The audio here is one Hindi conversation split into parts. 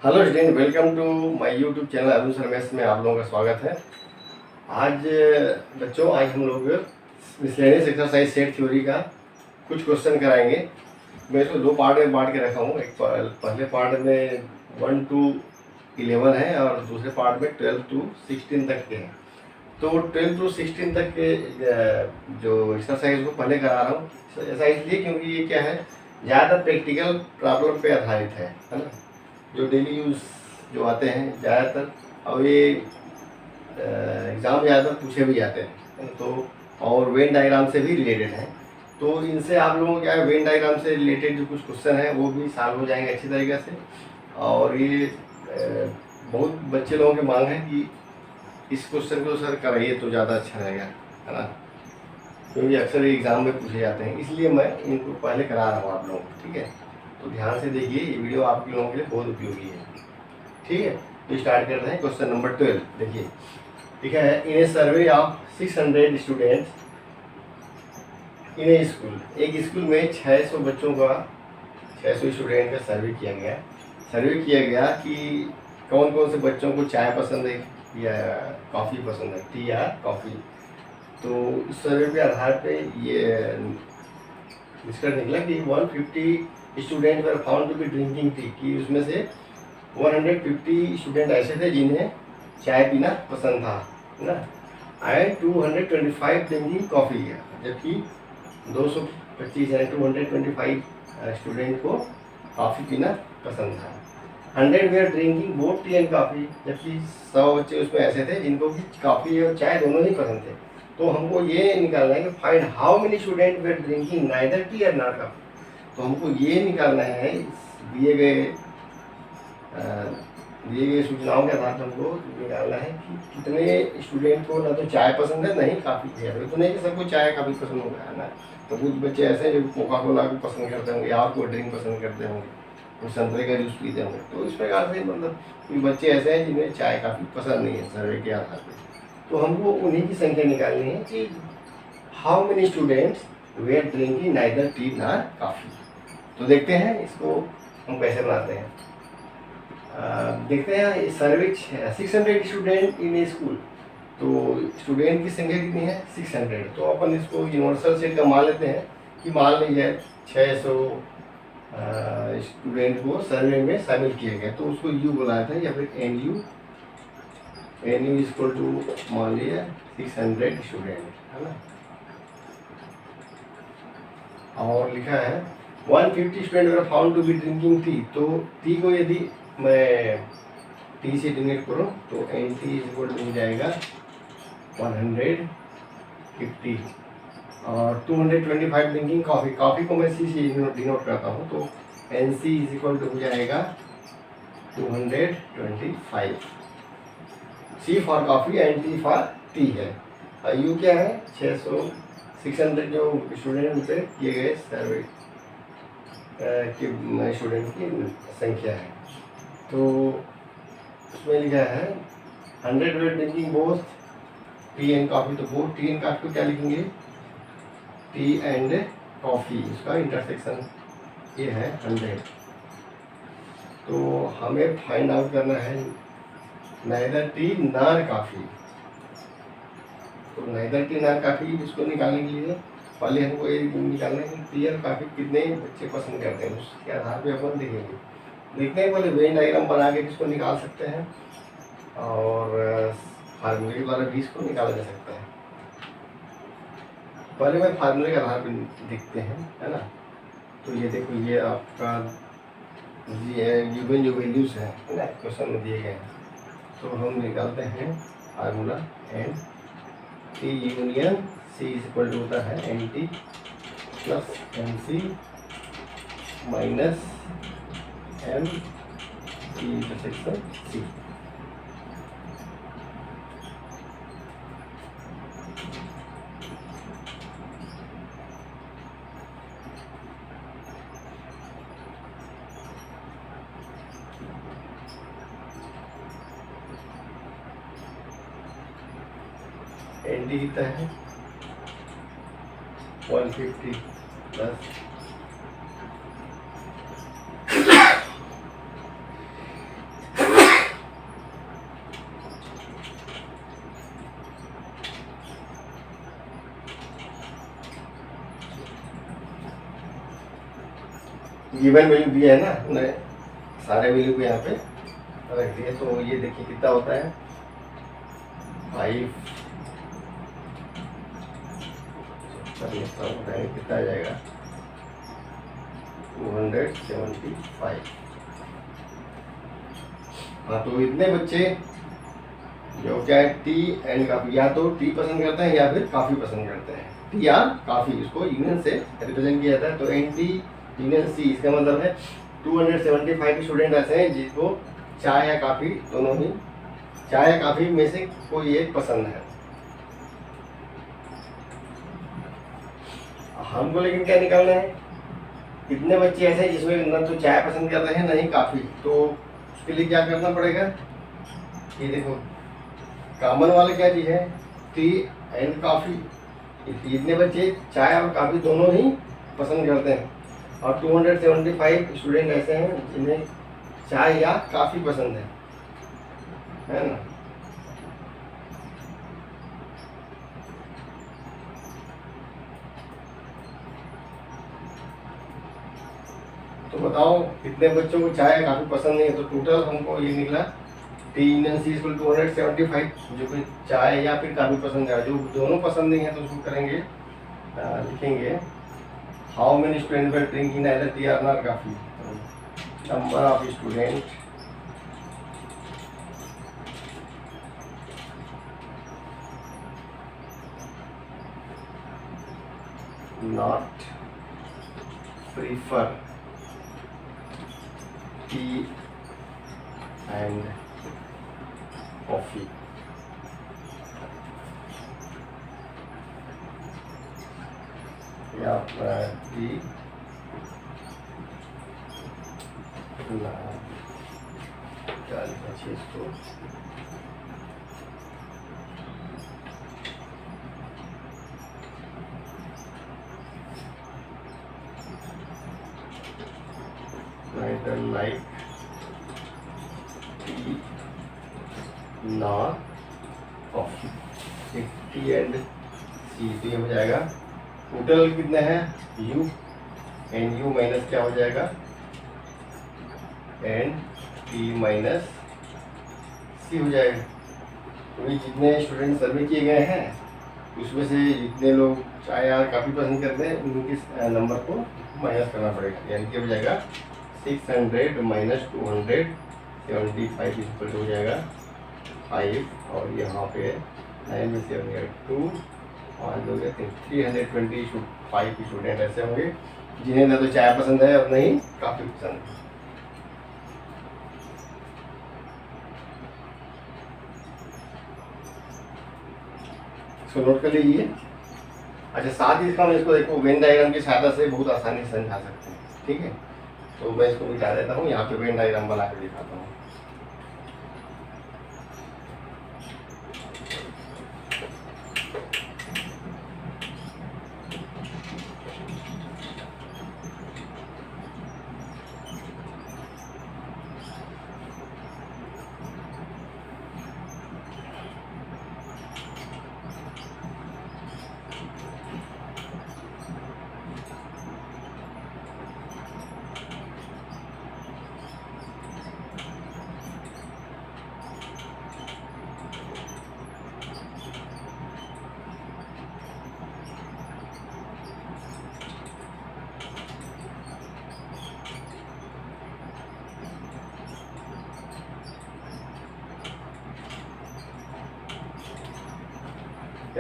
Hello student, welcome to my YouTube channel Arun Sarmesh में आप लोगों का स्वागत है। आज आज हम लोग मिसलेनियस एक्सरसाइज सेट थ्योरी का कुछ क्वेश्चन कराएंगे। मैं इसको दो पार्ट में बांट के रखा हूँ। एक पहले पार्ट में 1 to 11 है और दूसरे पार्ट में 12 to 16 तक के हैं। तो 12 to 16 तक के जो एक्सरसाइज को पहले करा रहा हूँ। ऐसा इसलिए क्योंकि ये क्या है, ज़्यादा प्रैक्टिकल प्रॉब्लम पे आधारित है ना। जो डेली यूज़ जो आते हैं ज़्यादातर, और ये एग्ज़ाम ज़्यादातर पूछे भी जाते हैं तो, और वेन डायग्राम से भी रिलेटेड हैं। तो इनसे आप लोगों को क्या है, वेन डायग्राम से रिलेटेड जो कुछ क्वेश्चन है वो भी सॉल्व हो जाएंगे अच्छी तरीके से। और ये बहुत बच्चे लोगों की मांग है कि इस क्वेश्चन को सर कराइए तो ज़्यादा अच्छा रहेगा, है ना, क्योंकि अक्सर एग्ज़ाम में पूछे जाते हैं। इसलिए मैं इनको पहले करा रहा हूँ आप लोगों को, ठीक है। तो ध्यान से देखिए, ये वीडियो आप लोगों के लिए बहुत उपयोगी है, ठीक है। तो स्टार्ट करते हैं। क्वेश्चन नंबर 12 देखिए, ठीक है। In a survey of 600 students in a school, एक स्कूल में 600 बच्चों का, 600 स्टूडेंट का सर्वे किया गया कि कौन कौन से बच्चों को चाय पसंद है या कॉफ़ी पसंद है, टी या कॉफ़ी। तो इस सर्वे के आधार पे ये निष्कर्ष निकला कि 150 student were found to be drinking tea, कि उसमें से 150 स्टूडेंट ऐसे थे जिन्हें चाय पीना पसंद था, है ना। एंड 225 ड्रिंकिंग कॉफ़ी, जबकि 225 यानी 225 स्टूडेंट को कॉफ़ी पीना पसंद था। 100 were drinking both T and coffee, जबकि 100 बच्चे उसमें ऐसे थे जिनको कि कॉफ़ी और चाय दोनों ही पसंद थे। तो हमको ये निकालना है कि find how many student were drinking neither tea or not coffee. तो हमको ये निकालना है दिए गए सूचनाओं के आधार पर हमको निकालना है कि कितने स्टूडेंट को ना तो चाय पसंद है, नहीं कॉफ़ी है। तो नहीं कि सबको चाय काफ़ी पसंद होगा, है ना। तो कुछ बच्चे ऐसे हैं जो कोका कोला को पसंद करते होंगे या और कोल्ड ड्रिंक पसंद करते होंगे, वो संतरे का जूस पीते होंगे। तो इस प्रकार से मतलब कुछ बच्चे ऐसे हैं जिन्हें चाय काफ़ी पसंद नहीं है सर्वे के आधार पर। तो हमको उन्हीं की संख्या निकालनी है कि how many students were drinking neither tea nor coffee. तो देखते हैं इसको हम कैसे बनाते हैं। देखते हैं सर्वे 600 स्टूडेंट इन ए स्कूल। तो स्टूडेंट की संख्या कितनी है, 600। तो अपन इसको यूनिवर्सल सेट का मान लेते हैं कि मान लीजिए 600 स्टूडेंट को सर्वे में शामिल किया गया, तो उसको यू बुलाया था या फिर एन यू इक्वल टू मान लिया 600 स्टूडेंट, है ना। और लिखा है 150 स्टूडेंट अगर found to be drinking tea. तो टी को यदि मैं टी से डिनोट करूँ तो एन टी इक्वल टू हो जाएगा 150। और 225 ड्रिंकिंग कॉफ़ी को मैं सी से डिनोट करता हूँ, तो N C is equal to हो जाएगा 225। C for coffee and T for tea है। और यू क्या है, 600 जो स्टूडेंट उनसे किए गए सर्वे के स्टूडेंट की संख्या है। तो उसमें लिखा है 100 were drinking both T and coffee. तो बोथ टी एंड कॉफ़ी को क्या लिखेंगे, टी एंड कॉफ़ी, इसका इंटरसेक्शन ये है 100। तो हमें फाइंड आउट करना है नाइदर टी नॉर कॉफ़ी। तो नाइदर टी नॉर कॉफ़ी इसको निकालने के लिए पहले हमको ये निकालना है कि टी और कॉफ़ी कितने बच्चे पसंद करते हैं, उसके आधार पे अपन देखेंगे। देखते हैं पहले वेन डायग्राम बना के किसको निकाल सकते हैं, और फार्मूले के द्वारा भी इसको निकाला जा सकता है। पहले मैं फार्मूले के आधार पर देखते हैं, है ना। तो ये देखो, ये आपका गिवन जो वैल्यूज है ना क्वेश्चन में दिए गए हैं, तो हम निकालते हैं formula N T union C is equal to होता है N T plus N C minus M T intersection C. N T कितना है 150 प्लस गिवन वैल्यू दिया है ना, उन्हें सारे वैल्यू को यहाँ पे रख दिए। तो ये देखिए कितना होता है 5 कितना आ जाएगा 275। हाँ तो इतने बच्चे जो क्या है टी एंड काफ़ी, या तो टी पसंद करते हैं या फिर काफ़ी पसंद करते हैं। टी या काफ़ी, इसको यूनियन से रिप्रेजेंट किया जाता है। तो एन टी यूनियन सी, इसका मतलब है 275 स्टूडेंट ऐसे हैं जिसको चाय या काफ़ी दोनों ही, चाय या काफ़ी में से कोई एक पसंद है। हमको लेकिन क्या निकालना है, कितने बच्चे ऐसे हैं जिसमें न तो चाय पसंद करते हैं न ही काफ़ी। तो उसके लिए क्या करना पड़ेगा, ये देखो कॉमन वाला क्या चीज़ है, टी एंड काफ़ी। इतने बच्चे चाय और काफ़ी दोनों ही पसंद करते हैं, और 275 स्टूडेंट ऐसे हैं जिन्हें चाय या काफ़ी पसंद है ना। तो बताओ कितने बच्चों को चाय काफ़ी पसंद नहीं है। तो टोटल हमको ये निकला टी यूनियन सी इक्वल 275, जो कि चाय या फिर काफ़ी पसंद है। जो दोनों पसंद नहीं है तो उसको करेंगे, लिखेंगे how many student were drinking either tea or not coffee. Number of student not prefer tea and coffee। या टी क्या लिखा चाहिए इसको, neither like tea nor coffee। T and C, तो ये हो जाएगा टोटल कितने हैं यू, एन यू माइनस क्या हो जाएगा एन टी माइनस सी हो जाएगा। तो ये जितने स्टूडेंट सर्वे किए गए हैं उसमें से जितने लोग चाय या काफ़ी पसंद करते हैं उनके नंबर को माइनस करना पड़ेगा, यानी कि हो जाएगा 600 माइनस 275 इक्वल हो जाएगा 5, और यहाँ पे 9 में से हो गया 2, 5 हो गया 325 स्टूडेंट ऐसे होंगे जिन्हें ना तो चाय पसंद है और नहीं काफ़ी पसंद है। इसको नोट कर लीजिए। अच्छा, साथ ही इसका हम इसको देखो वेन डायग्राम की सहायता से बहुत आसानी से समझा सकते हैं, ठीक है। तो मैं इसको मिटा देता हूँ, यहाँ पे वेन डायग्राम बना के दिखाता हूँ।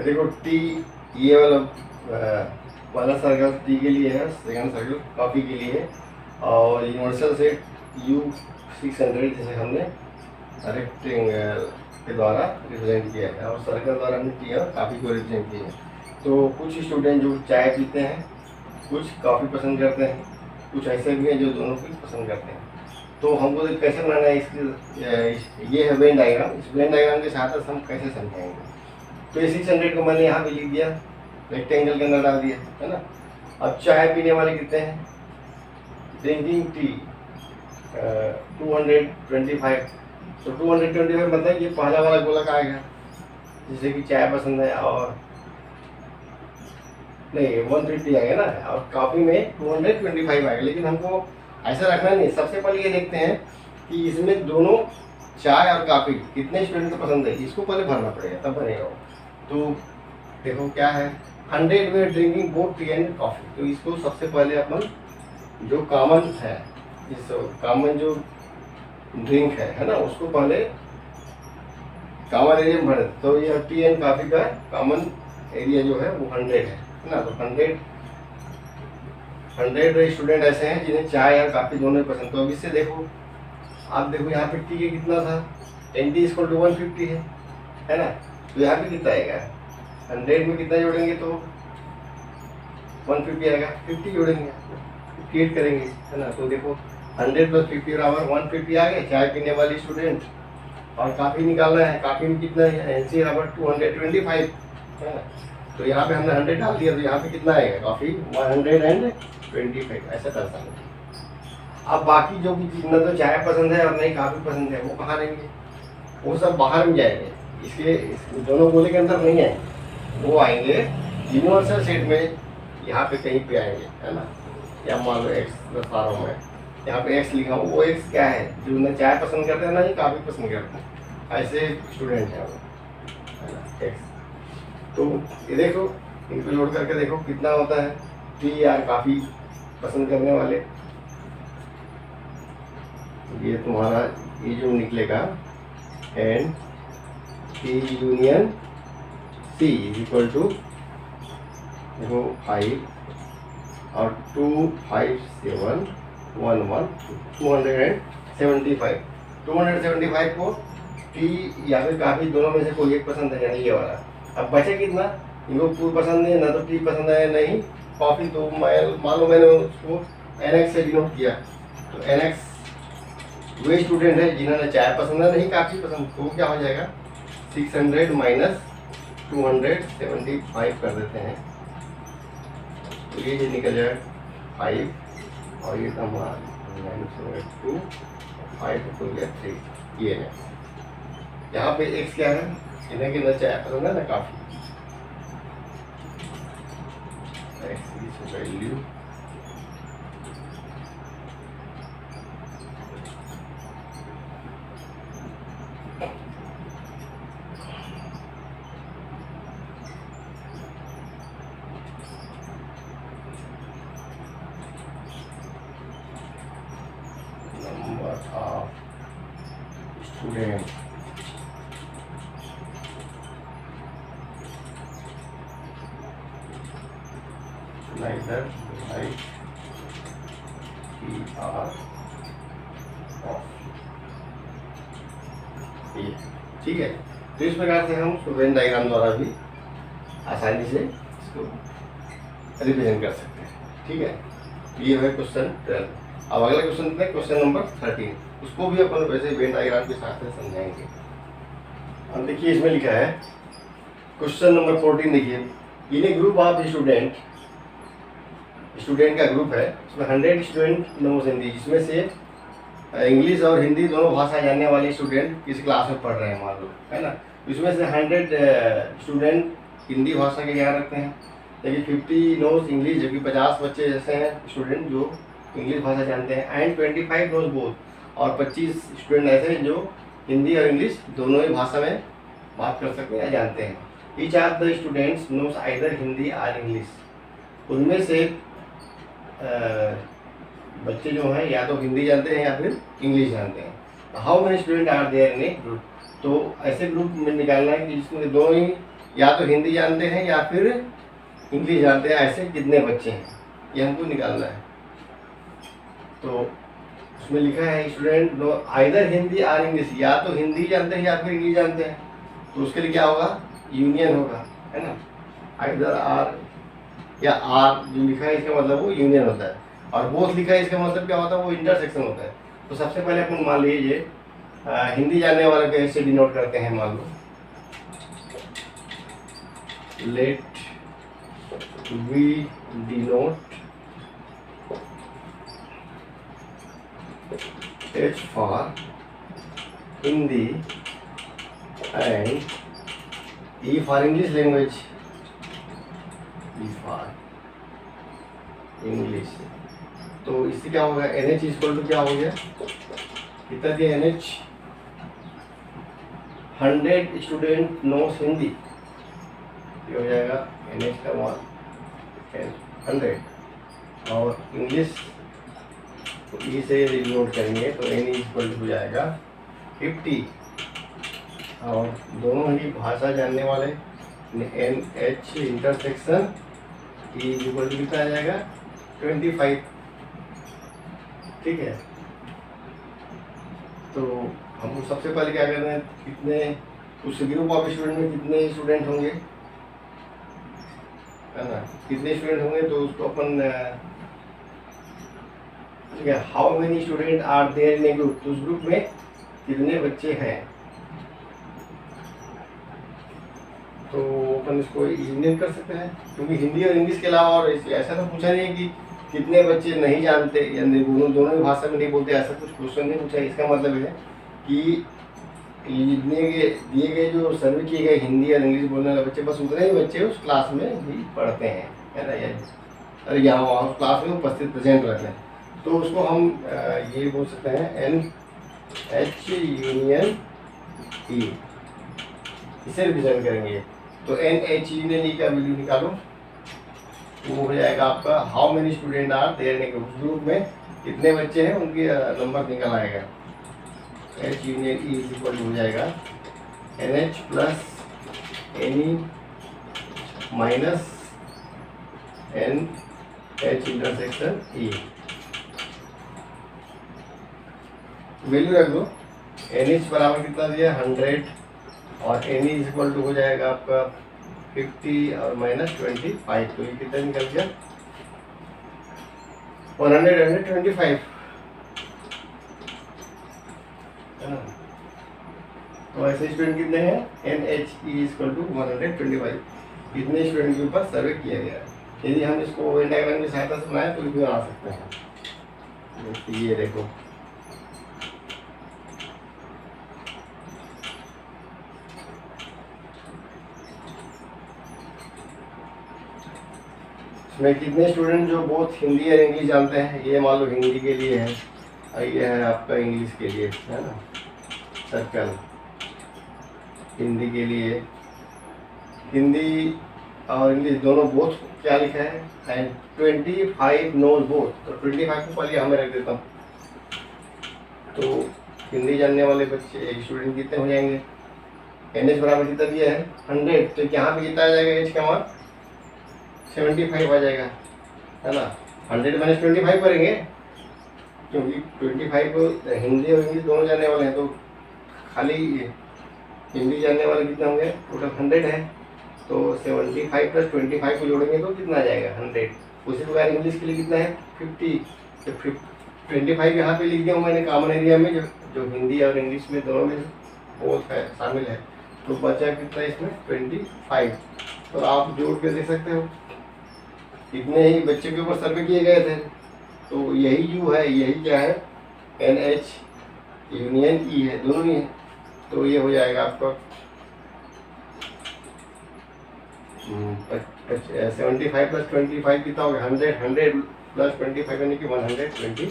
देखो टी, ये वाला सर्कल टी के लिए है, सेकंड सर्कल कॉफी के लिए है, और यूनिवर्सल से U600 जैसे हमने रेक्टेंगल के द्वारा रिप्रेजेंट किया है, और सर्कल द्वारा हमने टी और काफ़ी को रिप्रेजेंट किया है। तो कुछ स्टूडेंट जो चाय पीते हैं, कुछ काफ़ी पसंद करते हैं, कुछ ऐसे भी हैं जो दोनों को पसंद करते हैं। तो हमको कैसे बनाना है इसकी, ये है वेन डायग्राम। इस वेन डायग्राम के साथ हम कैसे समझाएंगे। तो 600 को मैंने यहाँ पे लिख दिया, रेक्टेंगल के अंदर डाल दिया, है ना। अब चाय पीने वाले कितने हैं, ड्रिंकिंग टी 225। तो 225 मतलब ये पहला वाला गोलक आएगा जिसे कि चाय पसंद है, और नहीं 150 आएगा ना, और कॉफ़ी में 225 आएगा। लेकिन हमको ऐसा रखना नहीं। सबसे पहले ये देखते हैं कि इसमें दोनों चाय और कॉफ़ी कितने स्टूडेंट को पसंद है, इसको पहले भरना पड़ेगा तब बनेगा वो। तो देखो क्या है, 100 वे drinking both T and coffee. तो इसको सबसे पहले अपन जो कॉमन है, इस कॉमन जो ड्रिंक है ना, उसको पहले कॉमन एरिया में भरे। तो ये टी एंड कॉफ़ी का कॉमन एरिया जो है वो 100 है ना। तो 100 स्टूडेंट ऐसे हैं जिन्हें चाय या कॉफ़ी दोनों पसंद। तो अब इससे देखो, आप देखो यहाँ पे टी के कितना था, 10 = 150 है ना। तो यहाँ पे कितना आएगा, 100 में कितना जोड़ेंगे तो 150 आएगा, 50 जोड़ेंगे, 58 करेंगे है ना। तो देखो 100 + 50 बराबर 150 आ गए चाय पीने वाली स्टूडेंट। और कॉफ़ी निकालना है, कॉफ़ी में कितना है, NC बराबर 225 है ना। तो यहाँ पे हमने 100 डाल दिया, तो यहाँ पे कितना आएगा, कॉफ़ी 125 ऐसा कर सकते हैं। अब बाकी जो भी न तो चाय पसंद है और नहीं कॉफ़ी पसंद है, वो कहाँ रहेंगे, वो सब बाहर में जाएंगे। इसलिए दोनों गोले के अंदर नहीं आएंगे, वो आएंगे यूनिवर्सल सेट में, यहाँ पे कहीं पे आएंगे है ना। या मान लो एक्स बता रहा हूँ मैं, यहाँ पे एक्स लिखा हूँ, वो एक्स क्या है, जो न चाय पसंद करते हैं ना ही कॉफ़ी पसंद करते हैं, ऐसे स्टूडेंट हैं वो है ना, एक्स। तो ये देखो, इनको जोड़ करके देखो कितना होता है, टी या कॉफ़ी पसंद करने वाले। ये तुम्हारा ये जो निकलेगा and T union C equal to देखो 5 और 2 5 7 1 1 275 275 को टी या फिर कॉफ़ी दोनों में से कोई एक पसंद है, यानी ये वाला। अब बचे कितना, इनको पूरी पसंद नहीं है, ना तो टी पसंद है नहीं कॉफ़ी। तो मान लो मैंने उसको NX से डिनोट किया, तो NX वे स्टूडेंट है जिन्होंने चाय पसंद है नहीं कॉफ़ी पसंद। तो क्या हो जाएगा, 600 - 275 कर देते हैं। तो ये निकल जाएगा 5 और ये हमारा 2 5 तो 3 ये है। यहाँ पे x क्या है, इन्हें कि न चाय पसंद है ना कॉफ़ी। x की value number of students neither like PR of ये ठीक है। तो इस प्रकार से हम वेन डायग्राम द्वारा भी आसानी से इसको रिप्रेजेंट कर सकते हैं। ठीक है, ये है क्वेश्चन 12। अब अगला क्वेश्चन है क्वेश्चन नंबर 13, उसको भी अपन वैसे वेन डायग्राम के साथ में समझाएंगे। अब देखिए इसमें लिखा है क्वेश्चन नंबर 14, देखिए in a group of student का ग्रुप है, उसमें 100 स्टूडेंट नोज हिंदी, जिसमें से इंग्लिश और हिंदी दोनों भाषा जानने वाले स्टूडेंट किस क्लास में पढ़ रहे हैं मान लो है ना। इसमें से 100 स्टूडेंट हिंदी भाषा के ज्ञान रखते हैं, लेकिन 50 नोज इंग्लिश, जबकि 50 बच्चे जैसे हैं स्टूडेंट जो इंग्लिश भाषा जानते हैं। एंड 25 नोज बोथ, और 25 स्टूडेंट ऐसे हैं जो हिंदी और इंग्लिश दोनों ही भाषा में बात कर सकते हैं या जानते हैं। Each of the students knows either Hindi or English, उनमें से बच्चे जो हैं या तो हिंदी जानते हैं या फिर इंग्लिश जानते हैं। How many student are there in a group, तो ऐसे ग्रुप में निकालना है कि जिसमें दोनों ही या तो हिंदी जानते हैं या फिर इंग्लिश जानते हैं, ऐसे कितने बच्चे हैं ये हमको निकालना है। तो उसमें लिखा है student know either Hindi or English, या तो हिंदी जानते हैं या फिर इंग्लिश जानते हैं। तो उसके लिए क्या होगा, यूनियन होगा है ना। आइदर आर या आर जो लिखा है इसका मतलब वो यूनियन होता है, और बोथ लिखा है इसका मतलब क्या होता है, वो इंटरसेक्शन होता है। तो सबसे पहले अपन मान लीजिए हिंदी जानने वाले को ऐसे डिनोट करते हैं, मान लो let we denote H for Hindi and E for English language, E for English तो इससे क्या होगा, एन एच इक्वल टू क्या हो गया, कितना दिया N H, 100 student knows Hindi, ये हो जाएगा एन एच का मान 100, और इंग्लिश तो ई से नोट करेंगे तो एन इक्वल टू हो जाएगा 50, और दोनों ही भाषा जानने वाले N H intersection E equal to कितना आ जाएगा 25। ठीक है, तो हमको सबसे पहले क्या करना है, कितने उस ग्रुप ऑफ स्टूडेंट में कितने स्टूडेंट होंगे, है ना, कितने स्टूडेंट होंगे, तो उसको अपन ठीक है, how many student are there in a group, तो उस ग्रुप में कितने बच्चे हैं, तो अपन इसको यूनियन कर सकते हैं, क्योंकि हिंदी और इंग्लिश के अलावा और ऐसा तो पूछा नहीं है कि कितने बच्चे नहीं जानते या दोनों ही भाषा में नहीं बोलते, ऐसा कुछ क्वेश्चन नहीं पूछा। इसका मतलब है कि दिए गए जो सर्वे किए गए हिंदी और इंग्लिश बोलने वाले बच्चे, बस उतने ही बच्चे उस क्लास में भी पढ़ते हैं, है ना, या यहाँ वहाँ उस क्लास में उपस्थित प्रेजेंट रहते हैं, तो उसको हम ये बोल सकते हैं एन एच यूनियन ई, इसे रिप्रेजेंट करेंगे। तो एन एच यूनियन ई का वैल्यू निकालो, तो वो हो जाएगा आपका how many student are there in group में कितने बच्चे हैं उनके नंबर निकल आएगा। H union E is equal to हो जाएगा N H plus N E minus N H intersection E, value रख दो, एन एच बराबर कितना दिया 100, और N E is equal to हो जाएगा आपका 50 और माइनस 25, तो ये कितना निकल गया 125, है ना। तो ऐसे स्टूडेंट कितने हैं, N H E equal to 125, इतने स्टूडेंट के ऊपर सर्वे किया गया है। यदि हम इसको वेन डायग्राम की सहायता से बनाए तो भी बना सकते हैं। ये देखो, इसमें कितने स्टूडेंट जो बहुत हिंदी और इंग्लिश जानते हैं, ये मान लो हिंदी के लिए है और ये है आपका इंग्लिश के लिए, है ना, सर्कल हिंदी के लिए, हिंदी और इंग्लिश दोनों बोथ क्या लिखा है, एंड 25 नोज बोथ, तो 25 को पहले हमें रख देता हूँ, तो हिंदी जानने वाले बच्चे स्टूडेंट कितने हो जाएंगे, एन एच बराबर कितना दिया है 100, तो यहाँ पे कितना आ जाएगा एच का मान 75 आ जाएगा, है ना। 100 माइनस 25 करेंगे, क्योंकि 25 हिंदी और इंग्लिश दोनों जानने वाले हैं, तो खाली हिंदी जानने वाले कितने होंगे, टोटल 100 है, तो 75 प्लस 25 को जोड़ेंगे तो कितना आ जाएगा 100। उसी प्रकार इंग्लिश के लिए कितना है 50, तो 25 यहाँ पे लिख दिया हूँ मैंने कॉमन एरिया में, जो हिंदी और इंग्लिश में दोनों में बोथ है शामिल है, तो बचा कितना इसमें 25, तो आप जोड़ के देख सकते हो इतने ही बच्चे के ऊपर सर्वे किए गए थे, तो यही जो है यही क्या है एन एच यूनियन ई है, दोनों ही है, तो ये हो जाएगा आपका 75 प्लस 25 कितना हो गया 100, 100 प्लस 25 यानी कि 120।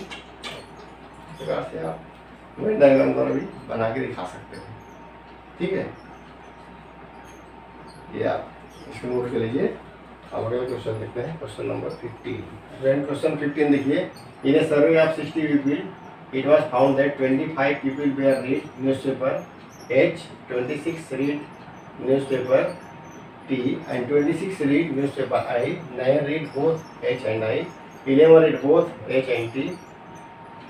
प्रकार से आप वेन डायग्राम द्वारा भी बना के दिखा सकते हो, ठीक है। ये आप इसको नोट कर लीजिए। अब अगला क्वेश्चन देखते हैं, क्वेश्चन नंबर 15। क्वेश्चन 15 देखिए, in a survey of 60 people it was found that 25 people were read newspaper H, 26 read newspaper T, and 26 read newspaper I, 9 read both H and I, 11 read both H and T,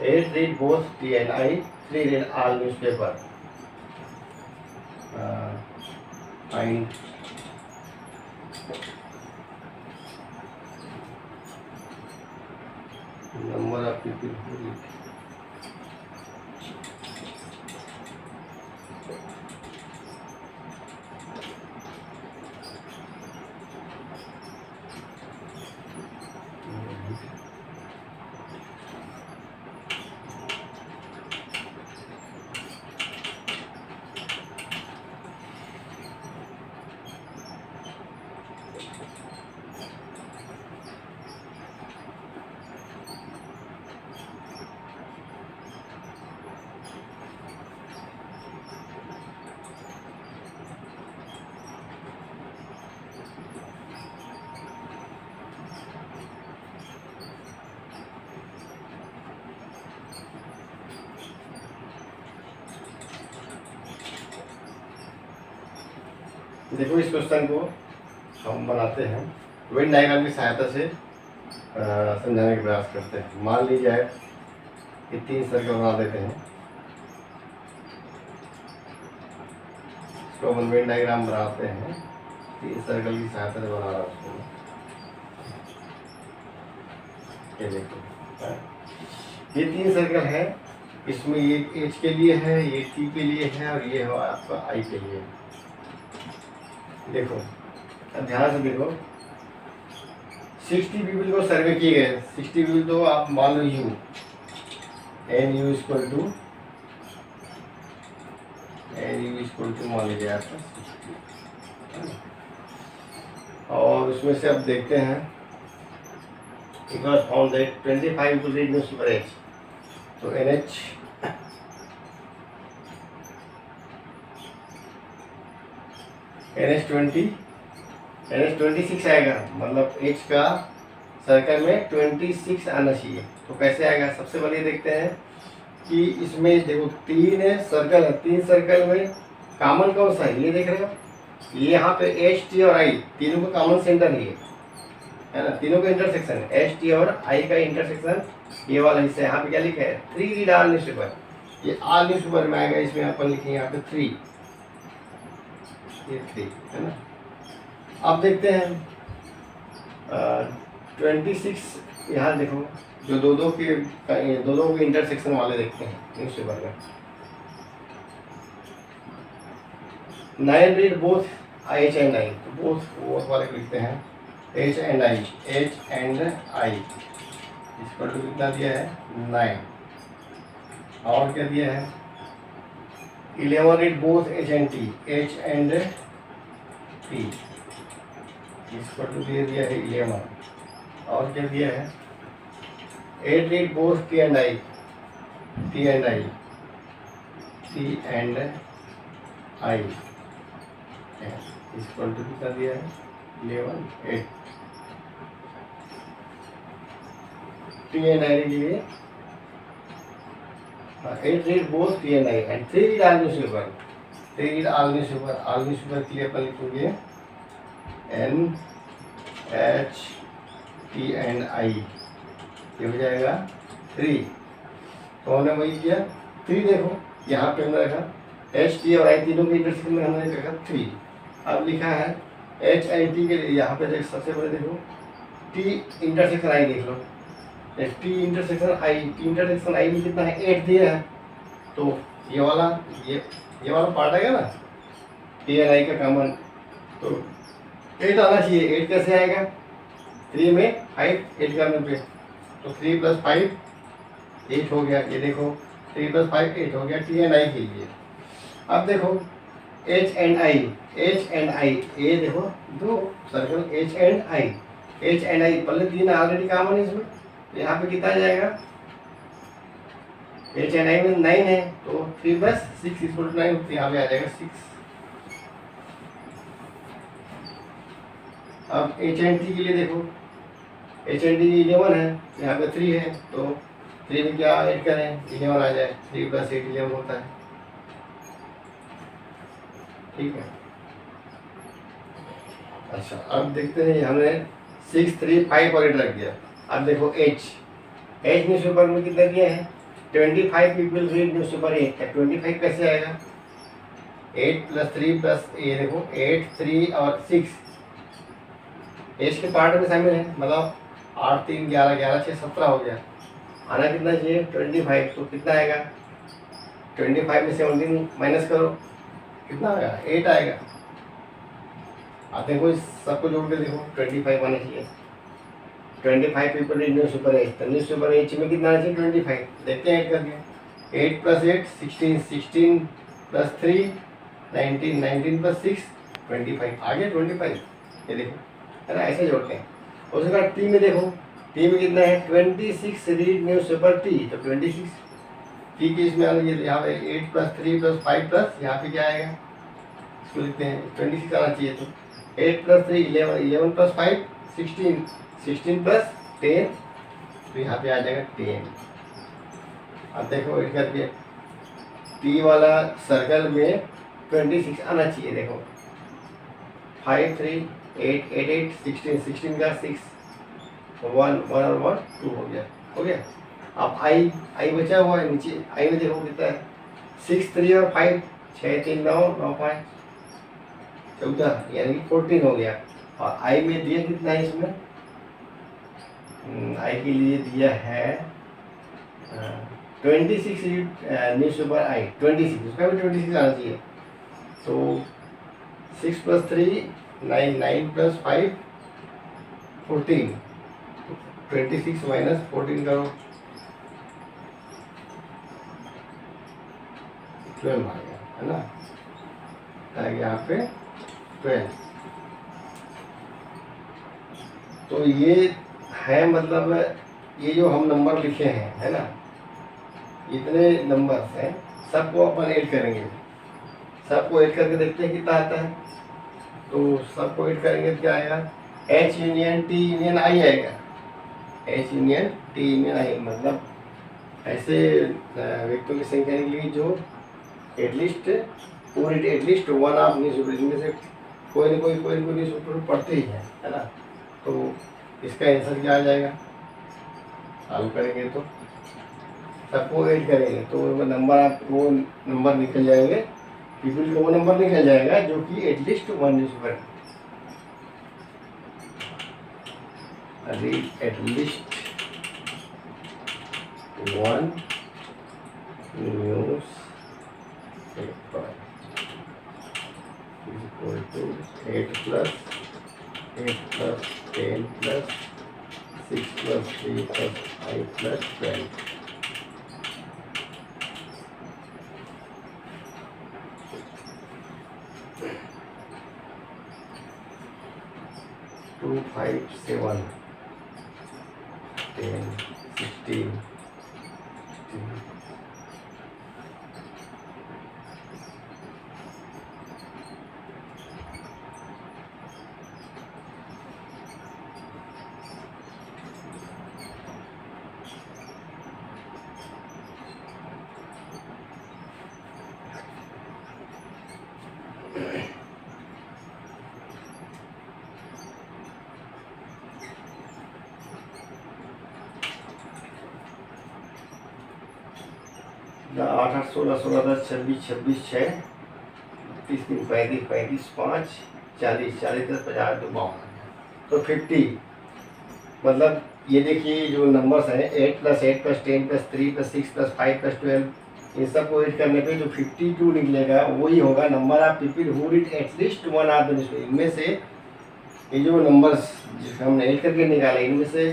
8 read both T and I, 3 read all newspaper. Find number of people who read. देखो इस क्वेश्चन को हम बनाते हैं वेन डायग्राम की सहायता से समझाने का प्रयास करते हैं। मान लीजिए ये 3 सर्कल बना देते हैं, इसको हम वेन डायग्राम बनाते हैं। 3 सर्कल की सहायता से बना रहा हूँ उसको। ये देखो ये 3 सर्कल है, इसमें ये एच के लिए है, ये टी के लिए है और ये है आपका आई के लिए। देखो ध्यान से देखो, 60 पीपल को सर्वे किए गए। 60 पीपल तो आप मान लो U N U equal to मान लीजिए आपका 60। और उसमें से अब देखते हैं it was found that 25 people read newspaper H. So NH26 आएगा, मतलब H का सर्कल में 26 आना चाहिए। तो कैसे आएगा, सबसे पहले देखते हैं कि इसमें देखो 3 सर्कल है, 3 सर्कल में कॉमन कौन सा है, ये देख रहे हो, ये यहाँ पे H T और I तीनों का कॉमन सेंटर है ना, तीनों का इंटरसेक्शन है। एच टी और आई का इंटरसेक्शन ये वाला हिस्सा, यहाँ पे क्या लिखा है 3 रीड आल न्यूज़पेपर। ये आल न्यूज़पेपर में आएगा, इसमें अपन लिखेंगे यहाँ पे 3, ये 3 है ना। अब देखते हैं 26 यहाँ देखो, जो दो के इंटरसेक्शन वाले देखते हैं न्यूज़पेपर में। 9 read both H and I, तो बोथ वाले लिखते हैं एच एंड आई इसको तो कितना दिया है 9, और क्या दिया है 11 read both H and T इसको तो दिया है 11, और क्या दिया है 8 रीड बोथ टी एंड आई इसको तो कितना दिया है 11 8 टी एंड आई के लिए 8 read both T and I and 3 read all newspaper. 3 read all newspaper के लिए अपन लिखेंगे N H T and I, ये हो जाएगा 3। तो हमने वही किया 3, देखो यहाँ पे हमने रखा एच टी और आई तीनों के इंटरसेक्शन में हमने रखा 3। अब लिखा है एच एंड टी के लिए, यहाँ पे देख सबसे पहले देखो टी इंटरसेक्शन आई देख लो, टी इंटरसेक्शन आई में कितना है 8 दिया है। तो ये वाला पार्ट आएगा ना टी एंड आई का कॉमन, तो 8 आना चाहिए। 8 कैसे आएगा, 3 में 5 8 करने पे, तो 3 + 5 8 हो गया। ये देखो 3 + 5 8 हो गया टी एंड आई के लिए। अब देखो एच एंड आई ये देखो 2 सर्कल एच एंड आई पहले 3 ऑलरेडी कॉमन है इसमें, तो यहाँ पे कितना आ जाएगा एच एंड आई में 9 है, तो 3 + 6 = 9, तो यहाँ पे आ जाएगा 6। अब एच एंड टी के लिए देखो एच एंड टी 11 है, यहाँ पे 3 है, तो 3 में क्या ऐड करें 11 आ जाए, 3 + 8 11 होता है, ठीक है। अच्छा अब देखते हैं, हमने 6 3 5 और 8 रख दिया। अब देखो एच न्यूज़पेपर में कितना दिया है 25 पीपल रीड न्यूज़पेपर H, 25 कैसे आएगा 8 + 3 + ये देखो 8 3 और 6 एच के पार्ट में शामिल है, मतलब 8 3 11 11 6 17 हो गया। आना कितना चाहिए 25, तो कितना आएगा 25 में 17 माइनस करो, कितना आएगा 8 आएगा। आप देखो इस सबको जोड़ के देखो 25 आना चाहिए। 25 पीपल रीड न्यूज़पेपर H, तो न्यूज़पेपर H में कितना आना चाहिए 25, देखते हैं ऐड करके 8 + 8 16 16 + 3 19 19 + 6 25 आ गया 25, ये देखो है ना, ऐसे जोड़ते हैं। उसके बाद टी में देखो, टी में कितना है 26 रीड न्यूज़पेपर टी, तो 26 टी के इसमें यहाँ पे 8 + 3 + 5 + यहाँ पे क्या आएगा इसको लिखते हैं 26 आना चाहिए, तो 8 + 3 11 11 + 5 16 16 + 10, तो यहाँ पे आ जाएगा 10। अब देखो ऐड करके टी वाला सर्कल में 26 आना चाहिए, देखो 5 3 8 8 8 16 16 का 6 1 1 और 1 2 हो गया, हो गया। अब आई आई बचा हुआ है नीचे, आई में देखो कितना है 6 3 और 5 6 3 9 9 5 14 यानी कि 14 हो गया। और आई में दिया कितना है इसमें, आई के लिए दिया है 26 न्यूज़पेपर आई 26, उसका भी 26 आना चाहिए। तो 6 + 3 9 9 + 5 14 26 - 14 करो 12 आ गया, है ना। यहाँ पे 12। तो ये है मतलब ये जो हम नंबर लिखे हैं, है ना, इतने नंबर्स हैं, सबको अपन ऐड करेंगे। सबको ऐड करके देखते हैं कितना आता है। तो सबको ऐड करेंगे तो क्या आएगा, H union T union I आएगा। H union T union I मतलब ऐसे व्यक्तियों की संख्या निकलेगी जो एटलीस्ट वन ऑफ न्यूज़पेपर, इनमें से कोई न कोई न्यूज़पेपर पढ़ते ही है ना। तो इसका आंसर क्या आ जाएगा, सॉल्व करेंगे तो सबको ऐड करेंगे तो वो नंबर निकल जाएंगे, पीपल को वो नंबर निकल जाएगा जो कि at least one newspaper, at least one newspaper equal to 8 + 10 + 6 + 3 + 5 + 12। 2 5 7 10 16 8 8 16 16 10 26 26 6 30 3 35 35 5 40 40 10 50 2 52। तो 50 मतलब ये देखिए जो नंबर्स हैं 8 + 8 + 10 + 3 + 6 + 5 + 12, इन सबको ऐड करने पे जो 52 निकलेगा वही होगा number of people who read at least one of the newspaper. इनमें से ये जो नंबर्स जिसको हमने ऐड करके निकाले इनमें से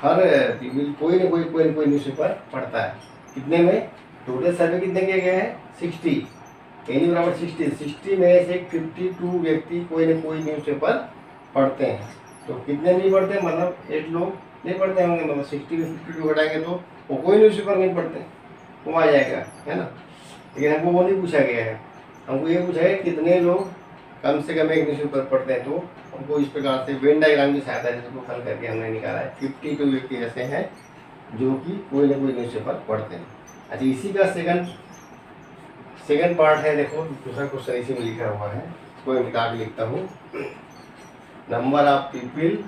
हर पीपल कोई ना कोई न्यूज़पेपर पढ़ता है। कितने में टोटल सर्वे कितने किया गया है 60, यानी बराबर 60 में से 52 व्यक्ति कोई ना कोई न्यूज़पेपर पढ़ते हैं। तो कितने नहीं पढ़ते, मतलब 8 लोग नहीं पढ़ते होंगे, मतलब 60 में 52 घटाएंगे तो वो कोई न्यूज़पेपर नहीं पढ़ते, वो आ जाएगा, है ना। लेकिन हमको वो नहीं पूछा गया है, हमको ये पूछा है कितने लोग कम से कम एक न्यूज़पेपर पढ़ते हैं। तो हमको इस प्रकार से वेन डायग्राम की सहायता से इसको हल करके हमने निकाला है 52 व्यक्ति ऐसे हैं जो कि कोई ना कोई न्यूज़पेपर पढ़ते हैं। अच्छा, इसी का सेकंड पार्ट है, देखो दूसरा क्वेश्चन इसी में लिखा हुआ है, इसको मैं मिटा के लिखता हूँ। Number of people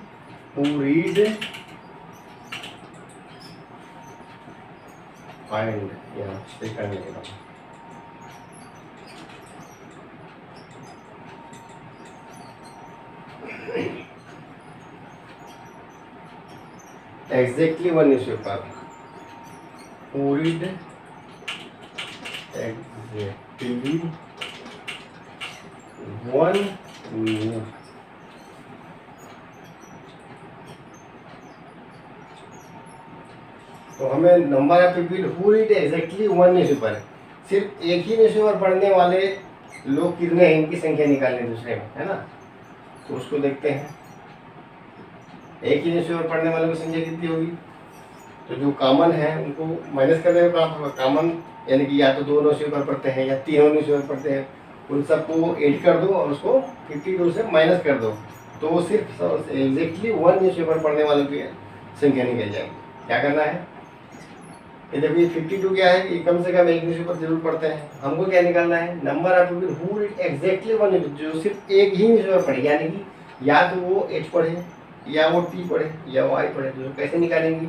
who read find, या सेकंड लिख रहा हूँ, exactly one newspaper who read exactly one news तो हमें number of people who read exactly one newspaper, सिर्फ एक ही न्यूज़पेपर पढ़ने वाले लोग कितने हैं इनकी संख्या निकालनी दूसरे में, है ना। तो उसको देखते हैं, एक ही न्यूज़पेपर पढ़ने वालों की संख्या कितनी होगी। तो जो कॉमन है उनको माइनस करने में कॉमन, यानी कि या तो 2 न्यूज़पेपर पढ़ते हैं या 3 न्यूज़पेपर पढ़ते हैं, उन सबको ऐड कर दो और उसको 52 से माइनस कर दो, तो वो सिर्फ एग्जैक्टली वन न्यूज़पेपर पढ़ने वालों की संख्या निकल जाएगी। क्या करना है, ये देखिए 52 क्या है कि कम से कम एक न्यूज़पेपर जरूर पढ़ते हैं। हमको क्या निकालना है, number of people who read exactly one newspaper, जो सिर्फ एक ही न्यूज़पेपर पढ़े, यानी कि या तो वो एच पढ़े या वो टी पढ़े या वो आई पढ़े। तो कैसे निकालेंगे,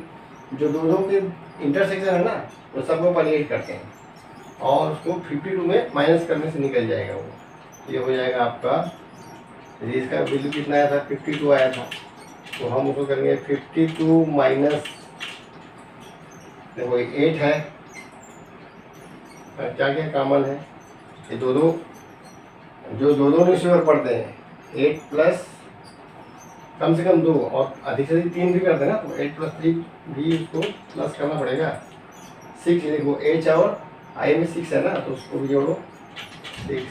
जो दो के इंटरसेक्शन है ना वो सबको पॉलिएट करते हैं और उसको 52 में माइनस करने से निकल जाएगा वो। ये हो जाएगा आपका, इसका वैल्यू कितना आया था, 52 आया था। तो हम उसको करेंगे 52 माइनस, देखो 8 है, क्या क्या कॉमन है, ये दो जो दो न्यूज़पेपर पढ़ते हैं, 8 प्लस कम से कम 2 और अधिक से अधिक 3 भी करते हैं ना, तो 8 प्लस 3 भी उसको प्लस करना पड़ेगा। 6, देखो एच और आई में 6 है ना, तो उसको भी जोड़ो 6।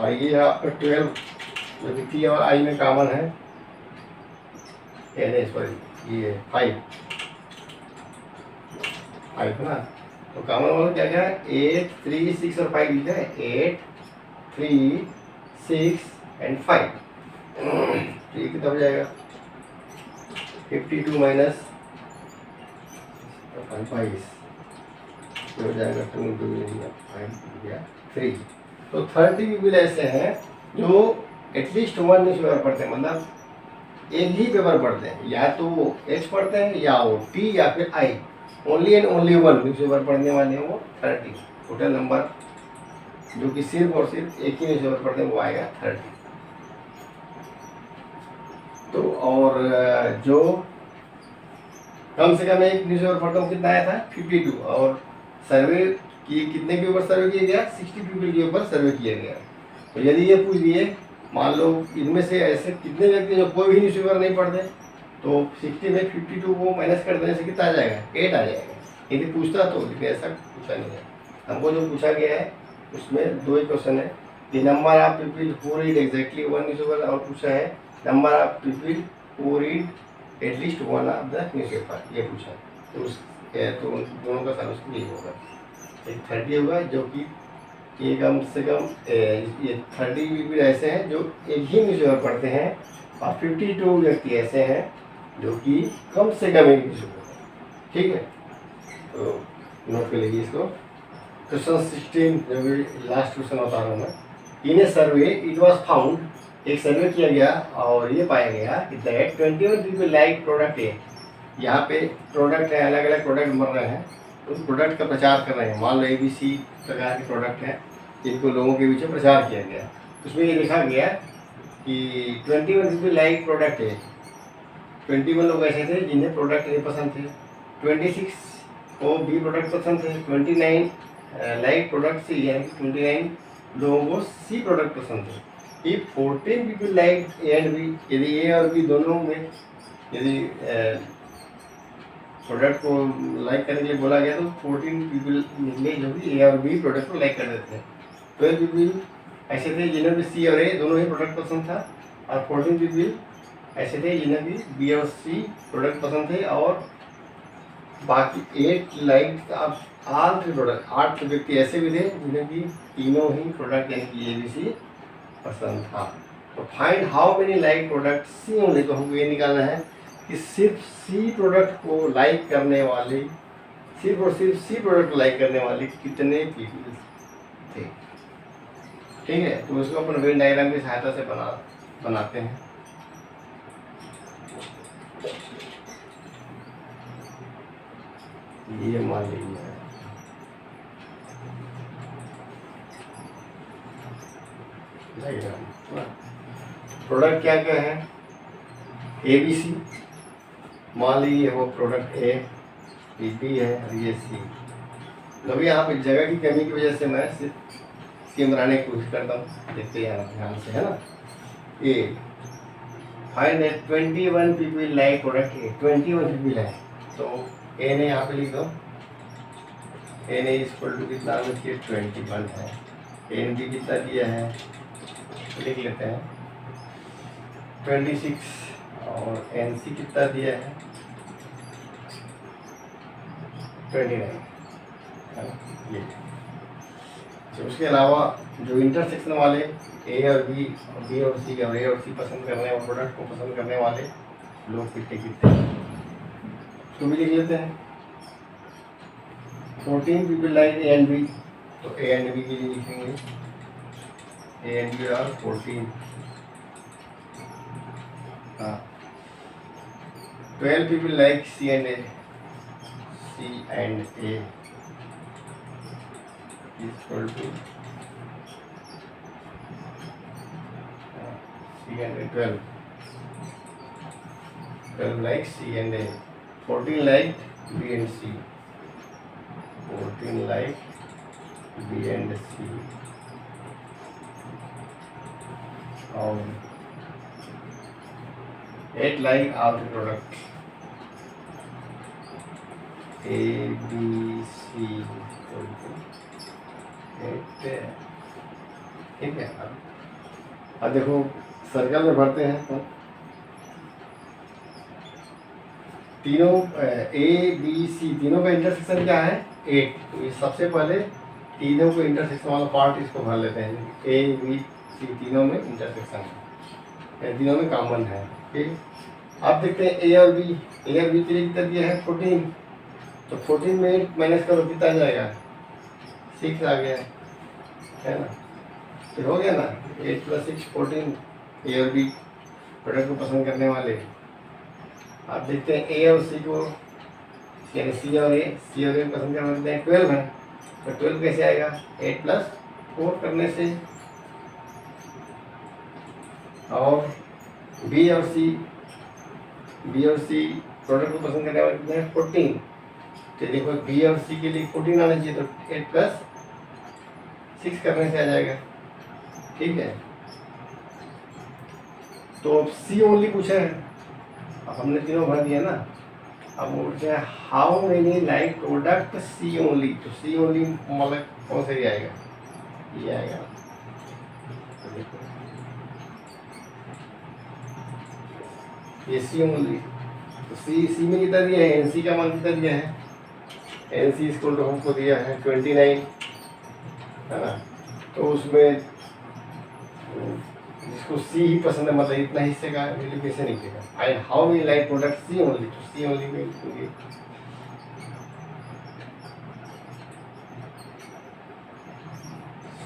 और ये है आपका 12, जो कि टी और आई में कॉमन है, सॉरी ये 5 ना। तो कॉमन वाला क्या क्या है, 8, 3, 6 और 5 लिखा है, 8, 3, 6 एंड 5। तो ये कितना हो जाएगा, 52 माइनस 5 हो जाएगा 2 5 3। तो 30 पीपल ऐसे हैं जो एटलीस्ट 1 न्यूज़पेपर पढ़ते हैं, मतलब एक ही पेपर पढ़ते हैं, या तो वो एच पढ़ते हैं या वो टी या फिर आई। ओनली एंड ओनली 1 न्यूज़पेपर पढ़ने वाले हैं वो 30। टोटल नंबर जो कि सिर्फ और सिर्फ एक ही न्यूज़पेपर पढ़ते हैं वो आएगा 30। तो और जो कम से कम एक न्यूज़पेपर पढ़ता हूँ कितना आया था, 52। और सर्वे की कितने के ऊपर सर्वे किया गया, 60 पीपल के ऊपर सर्वे किया गया। तो यदि ये पूछ दिए, मान लो इनमें से ऐसे कितने व्यक्ति जो कोई भी न्यूज़पेपर नहीं पढ़ते, तो 60 में 52 को माइनस कर देने से कितना आ जाएगा, 8 आ जाएगा। यदि पूछता तो, लेकिन ऐसा पूछा नहीं है। हमको जो पूछा गया है उसमें 2 ही क्वेश्चन है, the number of people who read exactly 1 newspaper, और पूछा है number of people who read at least 1 of the newspaper, ये पूछा। तो उस तो दोनों का सॉल्यूशन यही होगा, एक 30 होगा जो कि ये कम से कम ये 30 पीपल ऐसे हैं जो एक ही न्यूज़पेपर पढ़ते हैं, और 52 व्यक्ति ऐसे हैं जो कि कम से कम एक न्यूज़पेपर। ठीक है, तो नोट कर लीजिए इसको। क्वेश्चन 16 जो भी लास्ट क्वेश्चन बता रहा हूँ मैं। इन a survey it was found, एक सर्वे किया गया और ये पाया गया कि दैट 21 पीपल लाइक प्रोडक्ट ए। यहाँ पे प्रोडक्ट है, अलग अलग प्रोडक्ट बन रहे हैं, उस प्रोडक्ट का प्रचार कर रहे हैं। मान लो ABC प्रकार के प्रोडक्ट हैं जिनको लोगों के बीच में प्रचार किया गया। उसमें ये लिखा गया कि 21 पीपल लाइक प्रोडक्ट है, 21 लोग ऐसे थे जिन्हें प्रोडक्ट ए पसंद थे, 26 को बी प्रोडक्ट पसंद थे, 29 लाइक प्रोडक्ट सी, यानी कि 29 लोगों को सी प्रोडक्ट पसंद थे। If 14 people like A and B, यदि ए और बी दोनों में यदि प्रोडक्ट को लाइक करने के लिए बोला गया, तो 14 पीपल निकले जो कि ए और बी प्रोडक्ट को लाइक कर देते हैं। 12 पीपल ऐसे थे जिन्हें भी सी और ए दोनों ही प्रोडक्ट पसंद था, और 14 पीपल ऐसे थे जिन्हें भी बी और सी प्रोडक्ट पसंद थे, और बाकी 8 लाइक ऑल 3 प्रोडक्ट। 8 व्यक्ति ऐसे भी थे जिन्हें भी तीनों ही प्रोडक्ट यानी कि ABC पसंद था। तो find how many like product C only, तो हमको ये निकालना है कि सिर्फ सी प्रोडक्ट को लाइक करने वाले, सिर्फ और सिर्फ सी प्रोडक्ट को लाइक करने वाले कितने पीपल थे। ठीक है, तो उसको अपन वेन डायग्राम की सहायता से बनाते हैं। ये मान लीजिए डायग्राम, प्रोडक्ट क्या क्या है, ABC, मान लीजिए वो प्रोडक्ट A, B है और ये C। तो यहाँ पे जगह की कमी की वजह से मैं सिर्फ स्कीम बनाने की कोशिश करता हूँ, देखते हैं ध्यान से, है ना। A, find that 21 people like product A, 21 people है, तो A ने यहाँ पे लिख दो, A ने इक्वल टू कितना 21 है, A ने कितना दिया है लिख लेते हैं 26, और NC कितना दिया है 29। ये तो उसके अलावा जो इंटरसेक्शन वाले A और B और B और C और A और C पसंद करने और प्रोडक्ट को पसंद करने वाले लोग कितने कितने, तो भी लिख लेते हैं। 14 people like A and B, तो ए एंड बी के लिए लिखेंगे ए एंड बी आर 14। हाँ 12 people like C and A, C and A equal to C and A 12 like C and A, 14 like B and C, 14 like B and C, और 8 like all the product A B C equal to 8। ठीक है, अब देखो सर्कल में भरते हैं तो तीनों ए बी सी तीनों का इंटरसेक्शन क्या है 8, तो ये सबसे पहले तीनों को इंटरसेक्शन वाला पार्ट इसको भर लेते हैं। ए बी सी तीनों में इंटरसेक्शन है, तीनों में कॉमन है। ठीक, अब देखते हैं ए और बी के लिए कितना दिया है 14, तो 14 में माइनस करो कितना आ जाएगा 6 आ गया है ना, तो हो गया ना 8 + 6 14। ए और बी प्रोडक्ट को पसंद करने वाले। आप देखते हैं ए और सी को, यानी सी और ए पसंद करते हैं 12 है, तो 12 कैसे आएगा 8 + 4 करने से, और बी और सी प्रोडक्ट को पसंद करने वाले कितने हैं 14, तो देखो बी और सी के लिए 14 आना चाहिए, तो 8 + 6 करने से आ जाएगा। ठीक है, तो सी ओनली पूछा है, अब हमने तीनों भर दिया ना। अब बोलते हैं how many like product C only, तो सी ओनली मतलब कौन सा आएगा, ये आएगा। तो देखो ये सी ओनली, तो सी में कितना दिया है, एन सी का मान कितना दिया है, एन सी स्कूल तो हमको दिया है 29 है ना, तो उसमें जिसको सी ही पसंद है मतलब इतना हिस्से का वैल्यू कैसे निकलेगा। And how we like product C only, तो सी ओनली में लिखेंगे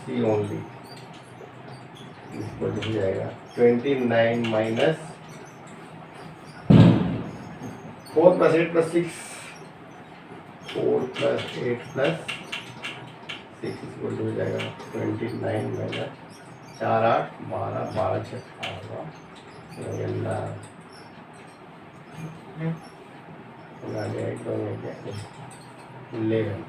सी ओनली इसको लिख जाएगा 29 माइनस 4 + 8 + 6, 4 + 8 + 6 इसको हो जाएगा 29 माइनस 4 8 12 12 6 11।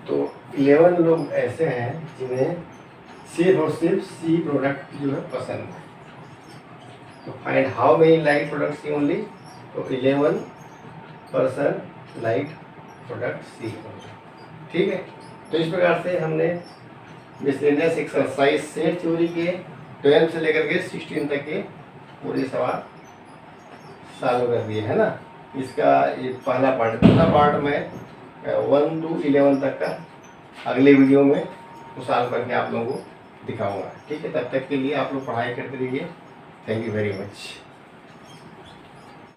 तो 11 लोग ऐसे हैं जिन्हें सिर्फ और सिर्फ सी प्रोडक्ट जो है पसंद है। तो find how many like product C only, तो 11 पर्सन लाइक प्रोडक्ट सी। ठीक है, तो इस प्रकार से हमने मिसलेनियस एक्सरसाइज सेट थ्योरी के 12 से लेकर के 16 तक के पूरे सवाल सॉल्व कर दिए है ना। इसका ये पहला पार्ट, दूसरा पार्ट में 1 to 11 तक का अगले वीडियो में वो सॉल्व करके आप लोगों को दिखाऊंगा। ठीक है, तब तक के लिए आप लोग पढ़ाई करते रहिए। Thank you very much.